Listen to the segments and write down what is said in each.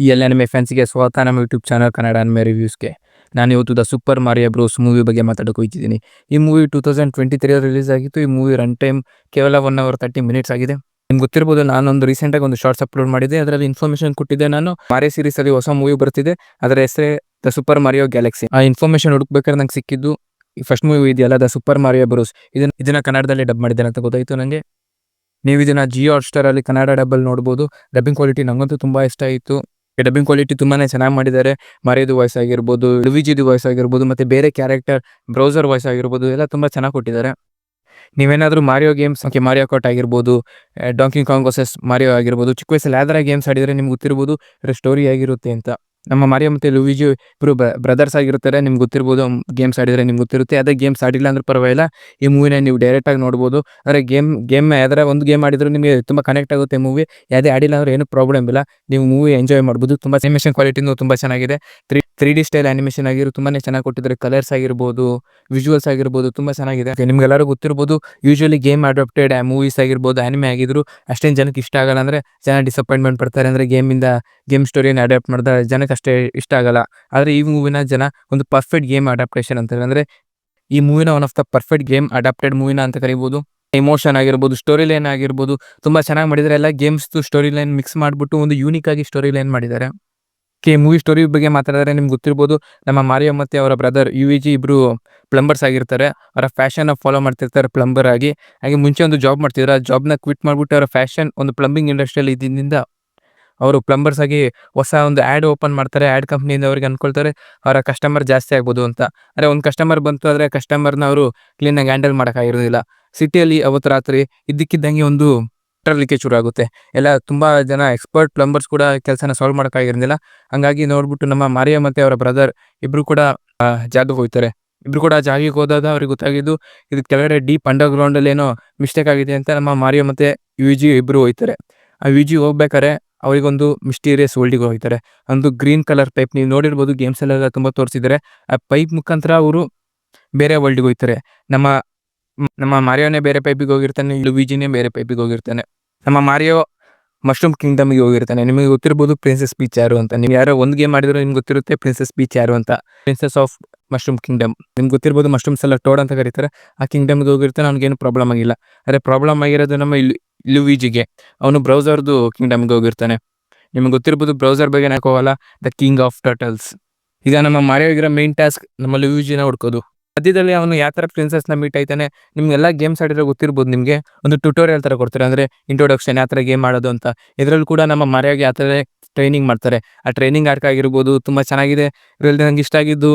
ಈ ಎಲ್ಲ ಅನಿಮೆ ಫ್ಯಾನ್ಸ್ಗೆ ಸ್ವಾಗತ ನಮ್ಮ ಯೂಟ್ಯೂಬ್ ಚಾನಲ್ ಕನ್ನಡ ಅನಿಮೆ ರಿವ್ಯೂಸ್ಗೆ. ನಾನು ಇವತ್ತು the super Mario bros movie ಬಗ್ಗೆ ಮಾತಾಡೋಕೆ ಹೋಗ್ತಿದ್ದೀನಿ. ಈ ಮೂವಿ 2023 ರಿಲೀಸ್ ಆಗಿತ್ತು. ಈ ಮೂವಿ ರನ್ ಟೈಮ್ ಕೇವಲ 1 hour 30 minutes ಆಗಿದೆ. ನಿಮ್ಗೆ ಗೊತ್ತಿರ್ಬೋದು, ನಾನೊಂದು ರೀಸೆಂಟಾಗಿ ಒಂದು ಶಾರ್ಟ್ಸ್ ಅಪ್ಲೋಡ್ ಮಾಡಿದ್ದೆ. ಅದರಲ್ಲಿ ಇನ್ಫಾರ್ಮೇಷನ್ ಕೊಟ್ಟಿದ್ದೆ. ನಾನು ಮಾರಿಯೋ ಸೀರೀಸ್ ಅಲ್ಲಿ ಹೊಸ ಮೂವಿ ಬರ್ತಿದೆ, ಅದರ ಹೆಸರೇ ದ ಸೂಪರ್ ಮಾರಿಯೋ ಗ್ಯಾಲಕ್ಸಿ. ಆ ಇನ್ಫಾರ್ಮೇಷನ್ ಹುಡುಕ್ಬೇಕಾದ್ರೆ ನಂಗೆ ಸಿಕ್ಕಿದ್ದು ಈ ಫಸ್ಟ್ ಮೂವಿ ಇದೆಯಲ್ಲ, ದ ಸೂಪರ್ ಮಾರಿಯೋ ಬ್ರೋಸ್. ಇದನ್ನ ಕನ್ನಡದಲ್ಲಿ ಡಬ್ ಮಾಡಿದ್ದೇನೆ ಅಂತ ಗೊತ್ತಾಯಿತು ನನಗೆ. ನೀವು ಇದನ್ನ ಜಿಯೋ ಹಾಟ್‌ಸ್ಟಾರ್ ಅಲ್ಲಿ ಕನ್ನಡ ಡಬ್ಬಲ್ಲಿ ನೋಡ್ಬೋದು. ಡಬ್ಬಿಂಗ್ ಕ್ವಾಲಿಟಿ ನಂಗಂತೂ ತುಂಬಾ ಇಷ್ಟ ಆಯಿತು. ಡಬ್ಬಿಂಗ್ ಕ್ವಾಲಿಟಿ ತುಂಬಾನೇ ಚೆನ್ನಾಗಿ ಮಾಡಿದ್ದಾರೆ. ಮಾರಿಯೋದು ವಾಯ್ಸ್ ಆಗಿರ್ಬೋದು, ಲುಯಿಜಿದು ವಾಯ್ಸ್ ಆಗಿರ್ಬೋದು, ಮತ್ತೆ ಬೇರೆ ಕ್ಯಾರೆಕ್ಟರ್ ಬ್ರೌಸರ್ ವಾಯ್ಸ್ ಆಗಿರ್ಬೋದು, ಎಲ್ಲ ತುಂಬಾ ಚೆನ್ನಾಗಿ ಕೊಟ್ಟಿದ್ದಾರೆ. ನೀವೇನಾದ್ರೂ ಮಾರಿಯೋ ಗೇಮ್ಸ್, ಮಾರಿಯೋ ಕಾರ್ಟ್ ಆಗಿರ್ಬೋದು, ಡಾಂಕಿ ಕಾಂಗ್ ವರ್ಸಸ್ ಮಾರಿಯೋ ಆಗಿರ್ಬೋದು, ಚಿಕ್ಕ ವಯಸ್ಸಲ್ಲಿ ಯಾವ್ದಾರ ಗೇಮ್ಸ್ ಆಡಿದ್ರೆ ನಿಮ್ಗೆ ಗೊತ್ತಿರ್ಬೋದು ಇದರ ಸ್ಟೋರಿ ಆಗಿರುತ್ತೆ ಅಂತ. ನಮ್ಮ ಮಾರಿಯೋ ಮತ್ತೆ ಲುಯಿಜಿ ಇಬ್ರು ಬ್ರದರ್ಸ್ ಆಗಿರ್ತಾರೆ. ನಿಮ್ಗೆ ಗೊತ್ತಿರ್ಬೋದು, ಗೇಮ್ಸ್ ಆಡಿದ್ರೆ ನಿಮ್ಗೆ ಗೊತ್ತಿರುತ್ತೆ. ಅದೇ ಗೇಮ್ಸ್ ಆಡಿಲ್ಲ ಅಂದ್ರೆ ಪರವಾಗಿಲ್ಲ, ಈ ಮೂವಿನ ನೀವು ಡೈರೆಕ್ಟಾಗಿ ನೋಡ್ಬೋದು. ಅಂದರೆ ಗೇಮ್ ಯಾವ್ದಾರ ಒಂದು ಗೇಮ್ ಆಡಿದ್ರು ನಿಮಗೆ ತುಂಬ ಕನೆಕ್ಟ್ ಆಗುತ್ತೆ ಮೂವಿ. ಯಾವುದೇ ಆಡಿಲ್ಲ ಅಂದ್ರೆ ಏನು ಪ್ರಾಬ್ಲಮ್ ಇಲ್ಲ, ನೀವು ಮೂವಿ ಎಂಜಾಯ್ ಮಾಡ್ಬೋದು. ತುಂಬ ಅನಿಮೇಷನ್ ಕ್ವಾಲಿಟಿನೂ ತುಂಬ ಚೆನ್ನಾಗಿದೆ. 3D ಸ್ಟೈಲ್ ಅನಿಮೇಷನ್ ಆಗಿರೋ ತುಂಬಾ ಚೆನ್ನಾಗಿ ಕೊಟ್ಟಿದ್ದಾರೆ. ಕಲರ್ಸ್ ಆಗಿರ್ಬೋದು, ವಿಜುವಲ್ಸ್ ಆಗಿರ್ಬೋದು, ತುಂಬ ಚೆನ್ನಾಗಿದೆ. ನಿಮ್ಗೆಲ್ಲರೂ ಗೊತ್ತಿರ್ಬೋದು, ಯೂಶುವಲಿ ಗೇಮ್ ಅಡಾಪ್ಟೆಡ್ ಮೂವೀಸ್ ಆಗಿರ್ಬೋದು, ಅನಿಮೆ ಆಗಿದ್ರು ಅಷ್ಟೇನು ಜನಕ್ಕೆ ಇಷ್ಟ ಆಗಲ್ಲ. ಅಂದರೆ ಜನ ಡಿಸಪಾಯಿಂಟ್ಮೆಂಟ್ ಪಡ್ತಾರೆ. ಅಂದರೆ ಗೇಮ್ ಸ್ಟೋರಿನ ಅಡಾಪ್ಟ್ ಮಾಡಿದ ಜನಕ್ಕೆ ಅಷ್ಟೇ ಇಷ್ಟ ಆಗಲ್ಲ. ಆದರೆ ಈ ಮೂವಿನ ಜನ ಒಂದು ಪರ್ಫೆಕ್ಟ್ ಗೇಮ್ ಅಡಾಪ್ಟೇಷನ್ ಅಂತಾರೆ. ಅಂದರೆ ಈ ಮೂವಿನ one of the perfect game adapted ಮೂವಿನ ಅಂತ ಕರಿಬೋದು. ಎಮೋಷನ್ ಆಗಿರ್ಬೋದು, ಸ್ಟೋರಿ ಲೈನ್ ಆಗಿರ್ಬೋದು, ತುಂಬ ಚೆನ್ನಾಗಿ ಮಾಡಿದ್ದಾರೆ. ಎಲ್ಲ ಗೇಮ್ಸ್ದು ಸ್ಟೋರಿ ಲೈನ್ ಮಿಕ್ಸ್ ಮಾಡಿಬಿಟ್ಟು ಒಂದು ಯೂನಿಕ್ ಆಗಿ ಸ್ಟೋರಿ ಲೈನ್ ಮಾಡಿದ್ದಾರೆ. ಮೂವಿ ಸ್ಟೋರಿ ಬಗ್ಗೆ ಮಾತಾಡಿದ್ರೆ ನಿಮ್ಗೆ ಗೊತ್ತಿರ್ಬೋದು, ನಮ್ಮ ಮಾರಿಯೋ ಮತ್ತು ಅವರ ಬ್ರದರ್ ಯುವಿಜಿ ಇಬ್ಬರು ಪ್ಲಂಬರ್ಸ್ ಆಗಿರ್ತಾರೆ. ಅವರ ಫ್ಯಾಷನ್ನ ಫಾಲೋ ಮಾಡ್ತಿರ್ತಾರೆ ಪ್ಲಂಬರ್ ಆಗಿ. ಹಾಗೆ ಮುಂಚೆ ಒಂದು ಜಾಬ್ ಮಾಡ್ತಿದ್ರು. ಆ ಜಾಬ್ನ ಕ್ವಿಟ್ ಮಾಡಿಬಿಟ್ಟು ಅವರ ಫ್ಯಾಷನ್ ಒಂದು ಪ್ಲಂಬಿಂಗ್ ಇಂಡಸ್ಟ್ರಿಯಲ್ಲಿ ಇದ್ದಿಂದ ಅವರು ಪ್ಲಂಬರ್ಸ್ ಆಗಿ ಹೊಸ ಒಂದು ಆ್ಯಡ್ ಓಪನ್ ಮಾಡ್ತಾರೆ. ಆ್ಯಡ್ ಕಂಪ್ನಿಯಿಂದ ಅವ್ರಿಗೆ ಅಂದ್ಕೊಳ್ತಾರೆ ಅವರ ಕಸ್ಟಮರ್ ಜಾಸ್ತಿ ಆಗ್ಬೋದು ಅಂತ. ಅಂದರೆ ಒಂದು ಕಸ್ಟಮರ್ ಬಂತು ಆದರೆ ಕಸ್ಟಮರ್ನ ಅವರು ಕ್ಲೀನಾಗಿ ಹ್ಯಾಂಡಲ್ ಮಾಡೋಕ್ಕಾಗಿರೋದಿಲ್ಲ. ಸಿಟಿಯಲ್ಲಿ ಅವತ್ತು ರಾತ್ರಿ ಇದ್ದಕ್ಕಿದ್ದಂಗೆ ಒಂದು ಲೀಕೇಜ್ ಶುರು ಆಗುತ್ತೆ. ಎಲ್ಲ ತುಂಬ ಜನ ಎಕ್ಸ್ಪರ್ಟ್ ಪ್ಲಂಬರ್ಸ್ ಕೂಡ ಕೆಲಸನ ಸಾಲ್ವ್ ಮಾಡೋಕ್ಕಾಗಿರೋದಿಲ್ಲ. ಹಂಗಾಗಿ ನೋಡ್ಬಿಟ್ಟು ನಮ್ಮ ಮಾರಿಯೋ ಮತ್ತು ಅವರ ಬ್ರದರ್ ಇಬ್ಬರು ಕೂಡ ಜಾಗಕ್ಕೆ ಹೋಗ್ತಾರೆ. ಇಬ್ರು ಕೂಡ ಜಾಗಿಗೆ ಹೋದಾಗ ಅವ್ರಿಗೆ ಗೊತ್ತಾಗಿದ್ದು ಇದು ಕೆಳಗಡೆ ಡೀಪ್ ಅಂಡರ್ಗ್ರೌಂಡಲ್ಲಿ ಏನೋ ಮಿಸ್ಟೇಕ್ ಆಗಿದೆ ಅಂತ. ನಮ್ಮ ಮಾರಿಯೋ ಮತ್ತು ಯುಜಿ ಇಬ್ಬರು ಹೋಗ್ತಾರೆ. ಆ ಯುಜಿ ಹೋಗ್ಬೇಕಾರೆ ಅವರಿಗೊಂದು ಮಿಸ್ಟೀರಿಯಸ್ ವರ್ಲ್ಡಿಗೆ ಹೋಗ್ತಾರೆ. ಒಂದು ಗ್ರೀನ್ ಕಲರ್ ಪೈಪ್, ನೀವು ನೋಡಿರ್ಬೋದು ಗೇಮ್ಸಲ್ಲೆಲ್ಲ ತುಂಬ ತೋರಿಸಿದ್ದಾರೆ. ಆ ಪೈಪ್ ಮುಖಾಂತರ ಅವರು ಬೇರೆ ವರ್ಲ್ಡಿಗೆ ಹೋಗ್ತಾರೆ. ನಮ್ಮ ಮಾರಿಯೋನೇ ಬೇರೆ ಪೈಪಿಗೆ ಹೋಗಿರ್ತಾನೆ, ಲುಯಿಜಿನೇ ಬೇರೆ ಪೈಪಿಗೆ ಹೋಗಿರ್ತಾನೆ. ನಮ್ಮ ಮಾರಿಯೋ ಮಶ್ರೂಮ್ ಕಿಂಗ್ಡಮ್ಗೆ ಹೋಗಿರ್ತಾನೆ. ನಿಮಗೆ ಗೊತ್ತಿರ್ಬೋದು ಪ್ರಿನ್ಸೆಸ್ ಪೀಚ್ ಯಾರು ಅಂತ. ನೀವು ಯಾರೋ ಒಂದು ಗೇಮ್ ಮಾಡಿದ್ರು ನಿಮ್ಗೆ ಗೊತ್ತಿರುತ್ತೆ ಪ್ರಿನ್ಸೆಸ್ ಪೀಚ್ ಯಾರು ಅಂತ. Princess of mushroom Kingdom. ನಿಮ್ಗೆ ಗೊತ್ತಿರ್ಬೋದು ಮಶ್ರೂಮ್ಸ್ ಎಲ್ಲ ಟೋಡ್ ಅಂತ ಕರೀತಾರೆ. ಆ ಕಿಂಗ್ಡಮ್ಗೆ ಹೋಗಿರ್ತಾನೆ. ಅವ್ನಿಗೇನು ಪ್ರಾಬ್ಲಮ್ ಆಗಿಲ್ಲ. ಆದರೆ ಪ್ರಾಬ್ಲಮ್ ಆಗಿರೋದು ನಮ್ಮ ಲುಯಿಜಿಗೆ. ಅವನು ಬ್ರೌಸರ್ದು ಕಿಂಗ್ಡಮ್ಗೆ ಹೋಗಿರ್ತಾನೆ. ನಿಮ್ಗೆ ಗೊತ್ತಿರ್ಬೋದು ಬ್ರೌಸರ್ ಬಗ್ಗೆ ಹೋಗಲ್ಲ, ದ ಕಿಂಗ್ ಆಫ್ ಟರ್ಟಲ್ಸ್. ಈಗ ನಮ್ಮ ಮಾರಿಯೋಗಿರೋ ಮೇನ್ ಟಾಸ್ಕ್ ನಮ್ಮ ಲುಯಿಜಿನ ಹುಡ್ಕೋದು. ಮಧ್ಯದಲ್ಲಿ ಅವನು ಯಾವ ಥರ ಪ್ರಿನ್ಸಸ್ನ ಮೀಟ್ ಆಯ್ತಾನೆ. ನಿಮ್ಗೆಲ್ಲ ಗೇಮ್ಸ್ ಆಡಿದ್ರೆ ಗೊತ್ತಿರ್ಬೋದು, ನಿಮಗೆ ಒಂದು ಟ್ಯುಟೋರಿಯಲ್ ಥರ ಕೊಡ್ತಾರೆ. ಅಂದರೆ ಇಂಟ್ರೊಡಕ್ಷನ್, ಯಾವ ಥರ ಗೇಮ್ ಆಡೋದು ಅಂತ. ಇದರಲ್ಲಿ ಕೂಡ ನಮ್ಮ ಮಾರಿಯೋಗೆ ಯಾವ ಥರ ಟ್ರೈನಿಂಗ್ ಮಾಡ್ತಾರೆ. ಆ ಟ್ರೈನಿಂಗ್ ಆರ್ಕ್ ಆಗಿರ್ಬೋದು ತುಂಬ ಚೆನ್ನಾಗಿದೆ. ಇದರಲ್ಲಿ ನಂಗೆ ಇಷ್ಟ ಆಗಿದ್ದು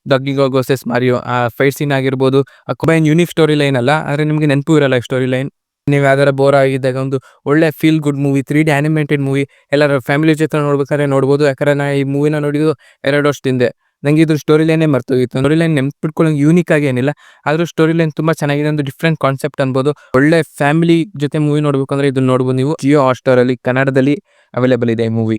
ಡಾಂಕಿ ಕಾಂಗ್ ವರ್ಸಸ್ ಮಾರಿಯೋ ಆ ಫೈಟ್ ಸೀನ್ ಆಗಿರ್ಬೋದು. ಆ ಕಂಬೈನ್ ಯೂನಿಕ್ ಸ್ಟೋರಿ ಲೈನ್ ಅಲ್ಲ, ಆದರೆ ನಿಮಗೆ ನೆನಪು ಇರಲ್ಲ ಸ್ಟೋರಿ ಲೈನ್. ನೀವು ಯಾವ್ದಾರ ಬೋರ್ ಆಗಿದ್ದಾಗ ಒಂದು ಒಳ್ಳೆ feel good movie, 3D animated movie ಎಲ್ಲರ ಫ್ಯಾಮಿಲಿ ಜೊತೆ ನೋಡ್ಬೇಕಾದ್ರೆ ನೋಡ್ಬೋದು. ಯಾಕಂದರೆ ನಾನು ಈ ಮೂವಿನ ನೋಡಿದ್ದು 2 ವರ್ಷದಿಂದ. ನನಗೆ ಇದು ಸ್ಟೋರಿ ಲೈನೇ ಮರ್ತೋಗಿತ್ತು. ಸ್ಟೋರಿ ಲೈನ್ ನೆನ್ಪಿಟ್ಕೊಳ್ಳೋಂಗೆ ಯೂನಿಕ್ ಆಗಿ ಏನಿಲ್ಲ, ಆದರೂ ಸ್ಟೋರಿ ಲೈನ್ ತುಂಬ ಚೆನ್ನಾಗಿದೆ. ಒಂದು ಡಿಫ್ರೆಂಟ್ ಕಾನ್ಸೆಪ್ಟ್ ಅನ್ಬೋದು. ಒಳ್ಳೆ ಫ್ಯಾಮಿಲಿ ಜೊತೆ ಮೂವಿ ನೋಡ್ಬೇಕಂದ್ರೆ ಇದನ್ನ ನೋಡ್ಬೋದು ನೀವು. ಜಿಯೋ ಹಾಟ್‌ಸ್ಟಾರ್ ಅಲ್ಲಿ ಕನ್ನಡದಲ್ಲಿ ಅವೈಲೇಬಲ್ ಇದೆ ಈ ಮೂವಿ.